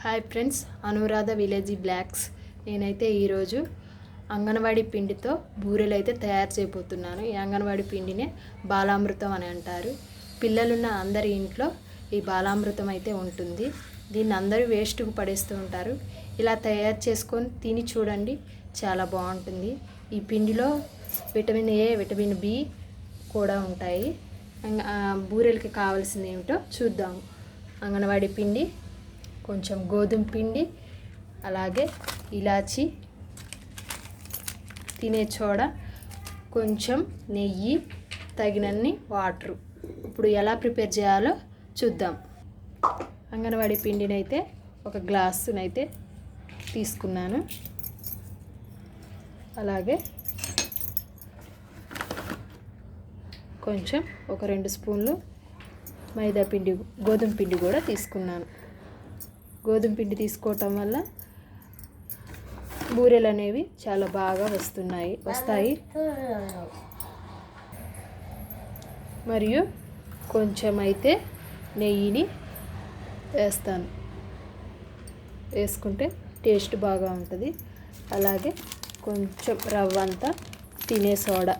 Hi friends, Anuradha విలేజీ blogs. నేనైతే ఈరోజు అంగన్వాడీ పిండితో బూరెలు అయితే తయారు చేయబోతున్నాను. ఈ అంగన్వాడీ పిండినే బాలామృతం అని అంటారు. పిల్లలున్న అందరి ఇంట్లో ఈ బాలామృతం అయితే ఉంటుంది. దీన్ని అందరూ వేస్ట్కు పడేస్తూ ఉంటారు. ఇలా తయారు చేసుకొని తిని చూడండి, చాలా బాగుంటుంది. ఈ పిండిలో విటమిన్ ఏ, విటమిన్ బి కూడా ఉంటాయి. బూరెలకి కావాల్సింది ఏమిటో చూద్దాము. అంగన్వాడీ పిండి, కొంచెం గోధుమ పిండి, అలాగే ఇలాచి, తినే సోడా, కొంచెం నెయ్యి, తగినన్ని వాటరు. ఇప్పుడు ఎలా ప్రిపేర్ చేయాలో చూద్దాం. అంగన్వాడీ పిండిని అయితే ఒక గ్లాసునైతే తీసుకున్నాను. అలాగే కొంచెం ఒక 2 స్పూన్లు మైదా పిండి, గోధుమ పిండి కూడా తీసుకున్నాను. గోధుమ పిండి తీసుకోవటం వల్ల బూరెలు అనేవి చాలా బాగా వస్తాయి. మరియు కొంచెం అయితే నెయ్యిని వేస్తాను. వేసుకుంటే టేస్ట్ బాగా ఉంటుంది. అలాగే కొంచెం రవ్వంతా తినే సోడా,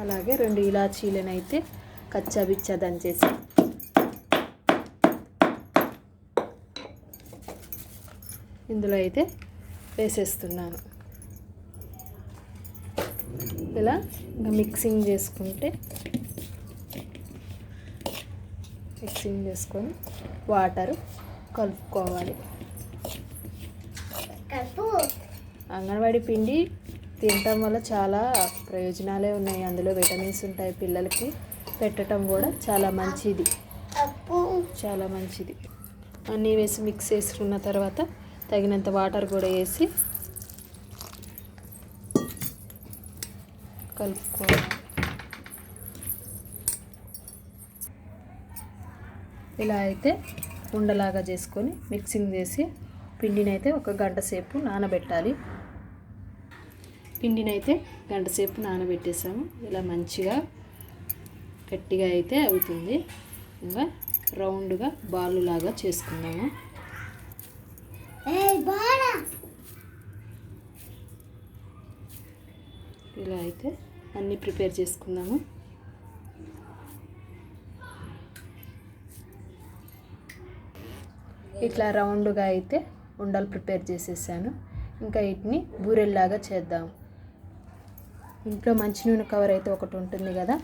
అలాగే 2 ఇలాచీలను అయితే కచ్చాబిచ్చా దంచేసి ఇందులో అయితే వేసేస్తున్నాను. ఇలా ఇంకా మిక్సింగ్ చేసుకొని వాటర్ కలుపుకోవాలి. అంగన్వాడీ పిండి తినటం వల్ల చాలా ప్రయోజనాలే ఉన్నాయి. అందులో విటమిన్స్ ఉంటాయి. పిల్లలకి పెట్టడం కూడా చాలా మంచిది. అన్నీ వేసి మిక్స్ చేసుకున్న తర్వాత తగినంత వాటర్ కూడా వేసి కలుపుకోవాలి. ఇలా అయితే ఉండలాగా చేసుకొని మిక్సింగ్ చేసి పిండిని అయితే ఒక గంట సేపు నానబెట్టాలి. పిండిని అయితే గంట సేపు నానబెట్టేసాము. ఇలా మంచిగా గట్టిగా అయితే అవుతుంది. ఇంకా రౌండ్గా బాలు లాగా చేసుకుందాము. ఇలా అయితే అన్నీ ప్రిపేర్ చేసుకుందాము. ఇట్లా రౌండ్గా అయితే ఉండలు ప్రిపేర్ చేసేసాను. ఇంకా వీటిని బూరెల్లాగా చేద్దాము. ఇంట్లో మంచి నూనె కవర్ అయితే ఒకటి ఉంటుంది కదా,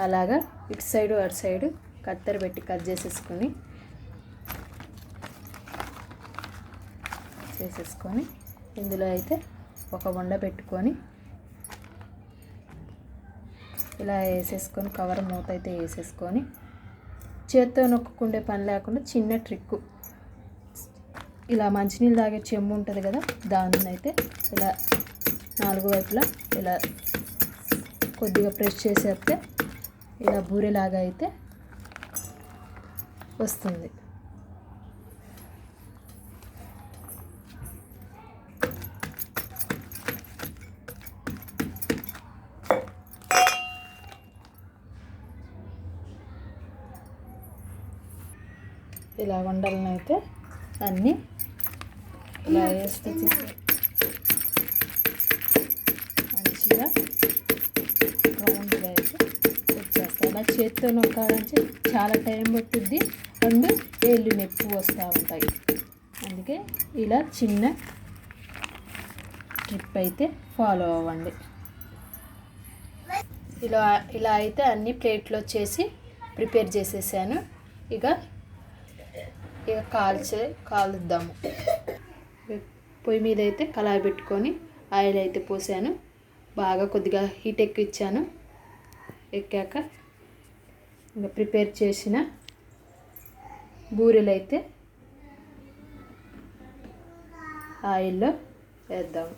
అలాగా ఇటు సైడు అటు సైడు కత్తెర పెట్టి కట్ చేసేసుకొని ఇందులో అయితే ఒక వండ పెట్టుకొని ఇలా వేసేసుకొని కవర్ మూత అయితే వేసేసుకొని చేత్తో నొక్కుండే పని లేకుండా చిన్న ట్రిక్కు, ఇలా మంచినీళ్ళు తాగే చెంబు ఉంటుంది కదా, దాన్ని అయితే ఇలా 4 వైపులా ఇలా కొద్దిగా ప్రెస్ చేసేస్తే ఇలా బూరెలాగా అయితే వస్తుంది. ఇలా వండలను అయితే అన్నీ ఇలా వేస్తే మంచిగా రౌండ్గా అయితే వచ్చేస్తాయి. అలా చేత్తో నొక్కాలంటే చాలా టైం పట్టుద్ది, అండ్ వేళ్ళు నొప్పి వస్తూ ఉంటాయి. అందుకే ఇలా చిన్న ట్రిప్ అయితే ఫాలో అవ్వండి. ఇలా అయితే అన్ని ప్లేట్లో చేసి ప్రిపేర్ చేసేసాను. ఇక కాలుద్దాము. పొయ్యి మీద అయితే కళాయి పెట్టుకొని ఆయిల్ అయితే పోసాను. బాగా కొద్దిగా హీట్ ఎక్కాక ఇంకా ప్రిపేర్ చేసిన బూరెలు అయితే ఆయిల్లో వేద్దాము.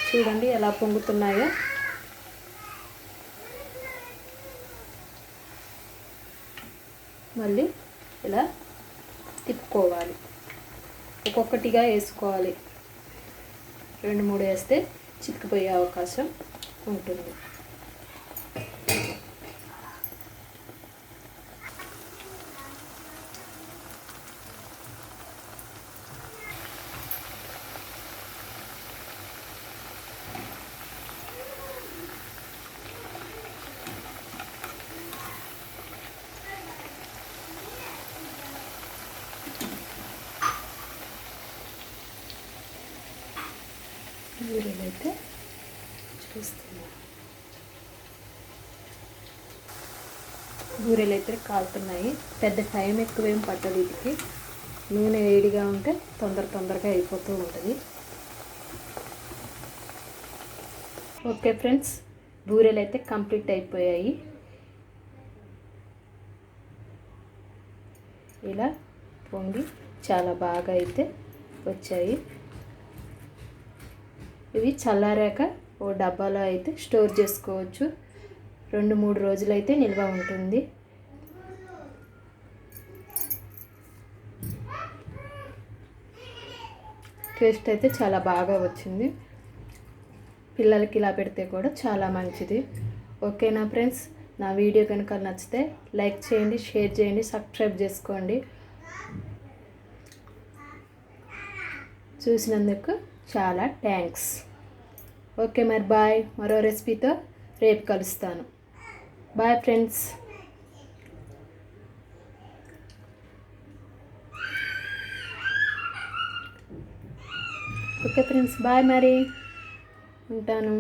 చూడండి ఎలా పొంగుతున్నాయో. మళ్ళీ ఇలా తిప్పుకోవాలి. ఒక్కొక్కటిగా వేసుకోవాలి. 2-3 వేస్తే చితికిపోయే అవకాశం ఉంటుంది. బూరెలైతే చూస్తున్నాను. బూరెలు కాలుతున్నాయి. పెద్ద టైం ఎక్కువేం పట్టదు వీటికి. నూనె వేడిగా ఉంటే తొందరగా అయిపోతూ ఉంటుంది. ఓకే ఫ్రెండ్స్, బూరెలు అయితే కంప్లీట్ అయిపోయాయి. ఇలా పొంగి చాలా బాగా అయితే వచ్చాయి. ఇవి చల్లారాక ఓ డబ్బాలో అయితే స్టోర్ చేసుకోవచ్చు. 2-3 రోజులైతే నిల్వ ఉంటుంది. టేస్ట్ అయితే చాలా బాగా వచ్చింది. పిల్లలకి ఇలా పెడితే కూడా చాలా మంచిది. ఓకేనా ఫ్రెండ్స్, నా వీడియో కనుక నచ్చితే లైక్ చేయండి, షేర్ చేయండి, సబ్స్క్రైబ్ చేసుకోండి. చూసినందుకు చాలా థ్యాంక్స్. ఓకే మరి బాయ్. మరో రెసిపీతో రేపు కలుస్తాను. Bye friends. Okay friends, bye. మరి ఉంటాను.